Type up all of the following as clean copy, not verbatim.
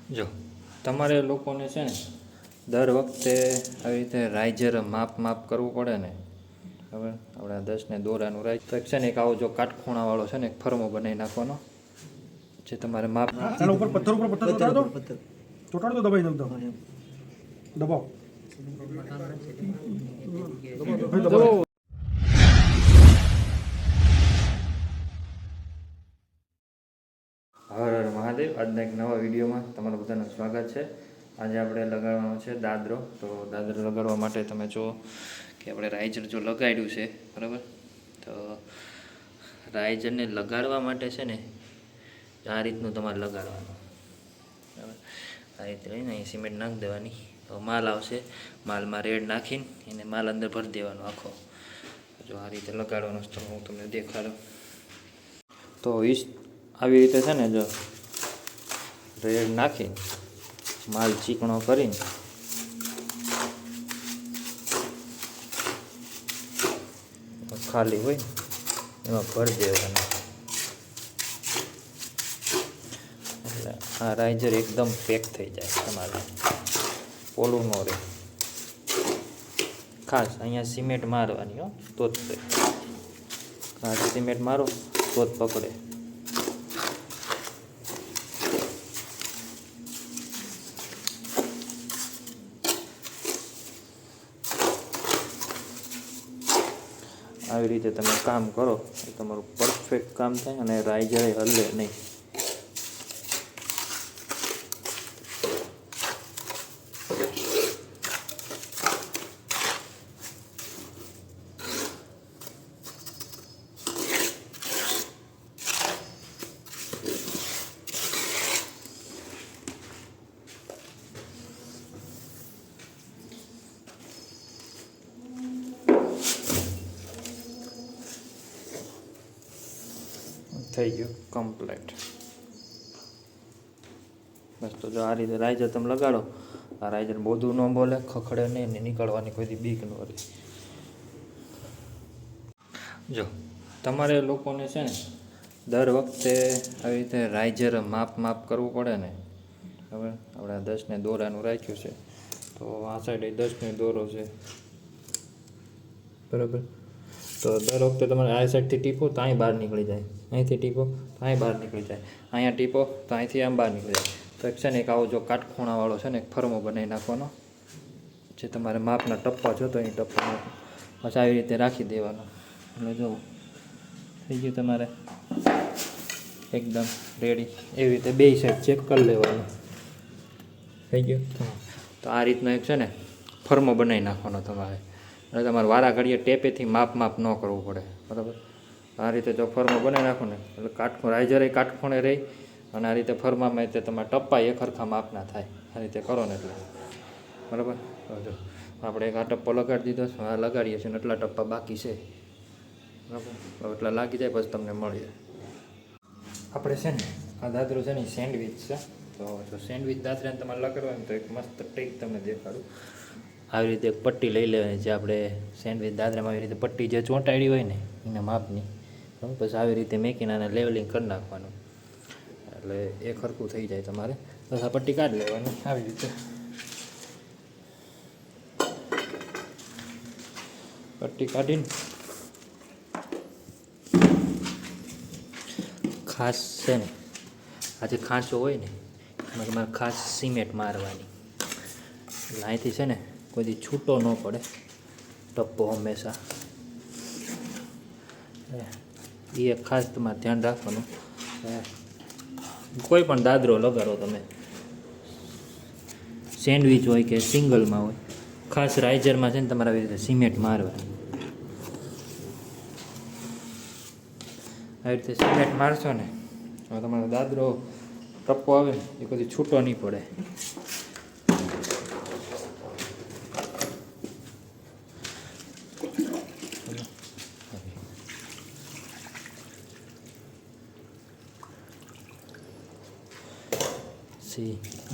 જો તમારે લોકોને છે ને દર વખતે આવી રીતે રાઇઝર માપ કરવું પડે ને. હવે આપણે 10 ને દોરાનું રાઈજ તો છે ને એક આવો જો કાટખૂણાવાળો છે ને એક ફરમો બનાવી નાખવાનો જે તમારે માપ ઉપર પથ્થર ચોટાડ દો દબાઈ દબાવ હર હર મહાદેવ. આજના એક નવા વિડીયોમાં તમારું બધાનું સ્વાગત છે. આજે આપણે લગાડવાનો છે દાદરો. તો દાદરો લગાડવા માટે તમે જો કે આપણે રાઇઝર જો લગાડ્યું છે બરાબર. તો રાઇઝરને લગાડવા માટે છે ને આ રીતનું તમારે લગાડવાનું બરાબર. આ રીતે લઈને અહીં સિમેન્ટ નાખી દેવાની તો માલ આવશે. માલમાં રેડ નાખીને એને માલ અંદર ભરી દેવાનો આખો. જો આ રીતે લગાડવાનો તો હું તમને દેખાડું. તો આવી રીતે છે ને જો રેડ નાખી માલ ચીકણો કરીને ખાલી હોય એમાં ભરી દેવાનું. એટલે આ રાઇઝર એકદમ પેક થઈ જાય તમારે, પોલું ન રહે. ખાસ અહીંયા સિમેન્ટ મારવાની હો તો જ ખાસ સિમેન્ટ મારો તો જ પકડે. આવી રીતે તમે કામ કરો એ તમારું પરફેક્ટ કામ થાય અને રાઇઝર હલે નહીં. થઈ ગયું કમ્પ્લીટ. બસ તો જો આ રીતે રાઇઝર તમે લગાડો. આ રાઇઝર બધું ન બોલે, ખખડે નહીં ને નીકળવાની કોઈ બીક ન રહે. જો તમારે લોકોને છે ને દર વખતે આવી રીતે રાઇઝર માપ કરવું પડે ને. હવે આપણે 10 ને દોરાનું રાખ્યું છે તો આ સાઈડ 10 ને દોરો છે બરાબર. તો દર વખતે તમારે આ સાઈડથી ટીપો તો અહીં બહાર નીકળી જાય, અહીંથી ટીપો તો અહીં બહાર નીકળી જાય, અહીંયા ટીપો તો અહીંથી આમ બહાર નીકળી જાય. તો એક છે ને એક આવો જો કાટખૂણાવાળો છે ને એક ફરમો બનાવી નાખવાનો જે તમારે માપના ટપ્પા જોતો એ ટપ્પા પછી આવી રીતે રાખી દેવાનો. એટલે જો થઈ ગયું તમારે એકદમ રેડી. એવી રીતે બે સાઈડ ચેક કરી લેવાનું. થઈ ગયું. તો આ રીતનો એક છે ને ફરમો બનાવી નાખવાનો તમારે. એટલે તમારે વારા ઘડીએ ટેપેથી માપ ન કરવું પડે બરાબર. આ રીતે જો ફરમો બનાવી નાખો ને એટલે રાઇઝર કાટખૂણે રહી અને આ રીતે ફરમામાં તે તમારા ટપ્પા એક સરખા માપના થાય. આ રીતે કરો ને એટલે બરાબર. જો આપણે એક આ ટપ્પો લગાડી દીધો છે, આ લગાડીએ છીએ ને એટલા ટપ્પા બાકી છે બરાબર. એટલા લાગી જાય પછી તમને મળીએ. આપણે છે ને આ દાદરો છે ને સેન્ડવિચ છે. તો જો સેન્ડવિચ દાદરાને તમારે લગાડવાનું તો એક મસ્ત ટ્રીક તમને દેખાડું. આવી રીતે એક પટ્ટી લઈ લેવાની જે આપણે સેન્ડવિચ દાદરામાં આવી રીતે પટ્ટી જે ચોંટાડી હોય ને એના માપની. પછી આવી રીતે મેકીને આને લેવલિંગ કરી નાખવાનું એટલે એ ખરખું થઈ જાય તમારે. બસ આ પટ્ટી કાઢી લેવાની આવી રીતે. પટ્ટી કાઢીને ખાસ છે ને આ જે ખાંચો હોય ને એમાં તમારે ખાસ સિમેન્ટ મારવાની. એટલે અહીંથી છે ને કોઈ છૂટો ન પડે ટપ્પો હંમેશા. એ એક ખાસ તમારે ધ્યાન રાખવાનું. કોઈ પણ દાદરો લગાડો તમે, સેન્ડવિચ હોય કે સિંગલમાં હોય, ખાસ રાઇઝરમાં છે ને તમારે આવી રીતે સિમેન્ટ મારવાની. આવી રીતે સિમેન્ટ મારશો ને હવે તમારો દાદરો ટપ્પો આવે ને એ કોઈ છૂટો નહીં પડે.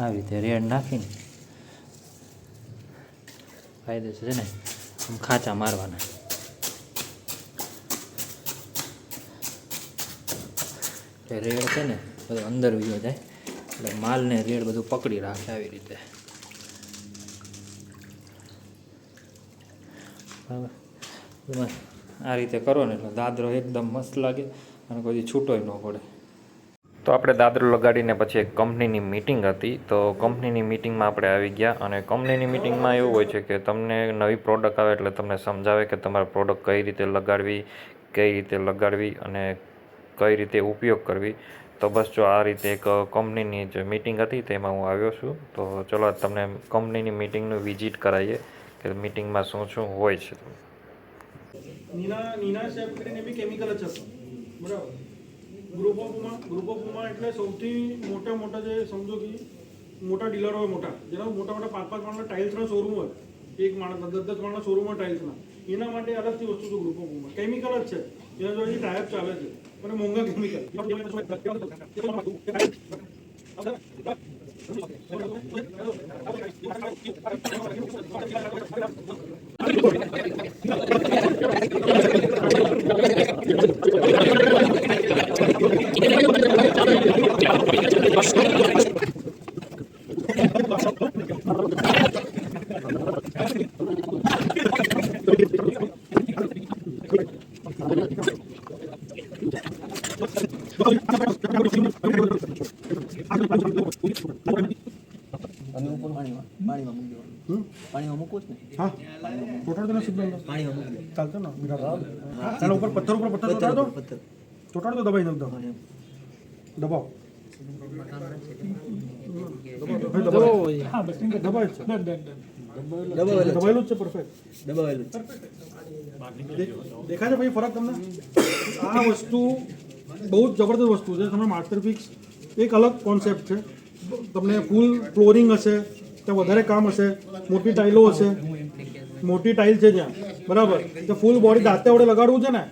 આવી રીતે રેડ નાખીને કાયદેસર છે ને આમ ખાંચા મારવાના. રેડ છે ને બધું અંદર વયો જાય એટલે માલને રેડ બધું પકડી રાખે આવી રીતે. બરાબર, તમે આ રીતે કરો ને એટલે દાદરો એકદમ મસ્ત લાગે અને કોઈ છૂટોય ન પડે. તો આપણે દાદરો લગાડીને પછી એક કંપનીની મિટિંગ હતી. તો કંપનીની મિટિંગમાં આપણે આવી ગયા અને કંપનીની મિટિંગમાં એવું હોય છે કે તમને નવી પ્રોડક્ટ આવે એટલે તમને સમજાવે કે તમારે પ્રોડક્ટ કઈ રીતે લગાડવી અને કઈ રીતે ઉપયોગ કરવી. તો બસ જો આ રીતે એક કંપનીની જે મિટિંગ હતી તેમાં હું આવ્યો છું. તો ચલો તમને કંપનીની મિટિંગનું વિઝિટ કરાવીએ કે મિટિંગમાં શું શું હોય છે. નીના શેપ કરીને બી કેમિકલ જ છે બરાબર. ગ્રુપ ઓફ વુમા એટલે સૌથી મોટા જે સમજો કે મોટા ડીલર હોય મોટા મોટા 5 માળના ટાઇલ્સના શોરૂમ હોય, એક માણસ 10 માળના શોરૂમ હોય ટાઇલ્સના, એના માટે અલગથી વસ્તુ છે ગ્રુપ ઓફ વુમા. કેમિકલ જ છે, એના જોડે ટાઈપ ચાલે છે અને મોંઘા કેમિકલ. પાણીમાં મૂકવું જ ને. હા, ચોટાડો ને સિગ્નલ પાણીમાં મૂકી ચાલતો ને એના ઉપર પથ્થર ચોટાડો, ચોટાડો તો દબાઈ દઉં દબાવ. દબાવેલું જ છે પરફેક્ટ. દબાવેલું. દેખાય છે ભાઈ ફરક તમને? આ વસ્તુ બહુ જ જબરદસ્ત વસ્તુ છે. તમે માસ્ટરપીસ એક અલગ કોન્સેપ્ટ છે. તમને ફૂલ ફ્લોરિંગ હશે, ત્યાં વધારે કામ હશે, મોટી ટાઇલો હશે, મોટી ટાઇલ છે જ્યાં બરાબર, તો ફૂલ બોડી દાંતે વડે લગાડવું છે ને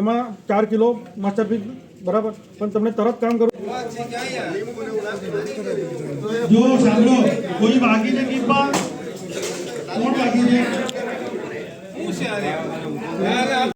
એમાં 4 કિલો માસ્ટરપીસ બરાબર. પણ તમને તરત કામ કરવું. જો સાંભળો, કોઈ બાકી છે કીપા? કોણ બાકી છે?